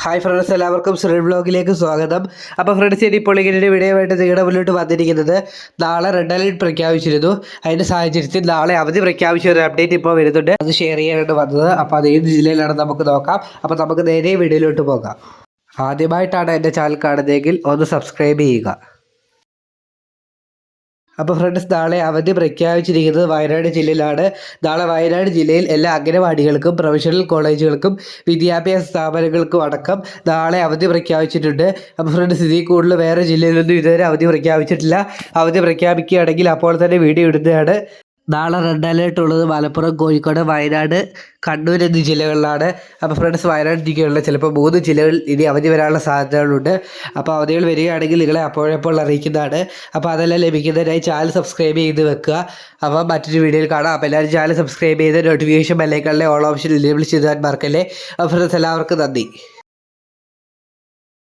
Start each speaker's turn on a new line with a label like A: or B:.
A: Hi friends, എല്ലാവർക്കും സുരൽ ബ്ലോഗിലേക്ക് സ്വാഗതം. അപ്പോൾ ഫ്രണ്ട്സ്, ഇപ്പോൾ ഇങ്ങനെ വീഡിയോ ആയിട്ട് നിങ്ങളുടെ മുന്നിലോട്ട് വന്നിരിക്കുന്നത് നാളെ റെഡ് അലേർട്ട് പ്രഖ്യാപിച്ചിരുന്നു. അതിൻ്റെ സാഹചര്യത്തിൽ നാളെ അവധി പ്രഖ്യാപിച്ച ഒരു അപ്ഡേറ്റ് ഇപ്പോൾ വരുന്നുണ്ട്. അത് ഷെയർ ചെയ്യാനായിട്ട് വന്നത്. അപ്പോൾ അത് ഏത് ജില്ലയിലാണ് നമുക്ക് നോക്കാം. അപ്പോൾ നമുക്ക് നേരെ വീഡിയോയിലോട്ട് പോകാം. ആദ്യമായിട്ടാണ് എൻ്റെ ചാനൽ കാണുന്നതെങ്കിൽ ഒന്ന് സബ്സ്ക്രൈബ് ചെയ്യുക. അപ്പോൾ ഫ്രണ്ട്സ്, നാളെ അവധി പ്രഖ്യാപിച്ചിരിക്കുന്നത് വയനാട് ജില്ലയിലാണ്. നാളെ വയനാട് ജില്ലയിൽ എല്ലാ അംഗനവാടികൾക്കും പ്രൊഫഷണൽ കോളേജുകൾക്കും വിദ്യാഭ്യാസ സ്ഥാപനങ്ങൾക്കും അടക്കം നാളെ അവധി പ്രഖ്യാപിച്ചിട്ടുണ്ട്. അപ്പോൾ ഫ്രണ്ട്സ്, ഇതിൽ കൂടുതൽ വേറെ ജില്ലയിലൊന്നും ഇതുവരെ അവധി പ്രഖ്യാപിച്ചിട്ടില്ല. അവധി പ്രഖ്യാപിക്കുകയാണെങ്കിൽ അപ്പോൾ തന്നെ വീഡിയോ ഇടുന്നതാണ്. നാളെ റെഡ് അലേർട്ട് ഉള്ളത് മലപ്പുറം, കോഴിക്കോട്, വയനാട്, കണ്ണൂർ എന്നീ ജില്ലകളിലാണ്. അപ്പോൾ ഫ്രണ്ട്സ്, വയനാട് ജില്ലകളിലെ ചിലപ്പോൾ 3 ജില്ലകളിൽ ഇനി അവധി വരാനുള്ള സാധ്യതകളുണ്ട്. അപ്പോൾ അവധികൾ വരികയാണെങ്കിൽ നിങ്ങളെ അപ്പോഴപ്പോൾ അറിയിക്കുന്നതാണ്. അപ്പോൾ അതെല്ലാം ലഭിക്കുന്നതിനായി ചാനൽ സബ്സ്ക്രൈബ് ചെയ്ത് വെക്കുക. അപ്പോൾ മറ്റൊരു വീഡിയോയിൽ കാണാം. അപ്പോൾ എല്ലാവരും ചാനൽ സബ്സ്ക്രൈബ് ചെയ്ത് നോട്ടിഫിക്കേഷൻ ബെല്ലൈക്കണിലെ ഓൾ ഓപ്ഷൻ എനേബിൾ ചെയ്താൽ മറക്കല്ലേ. അപ്പോൾ ഫ്രണ്ട്സ്, എല്ലാവർക്കും നന്ദി.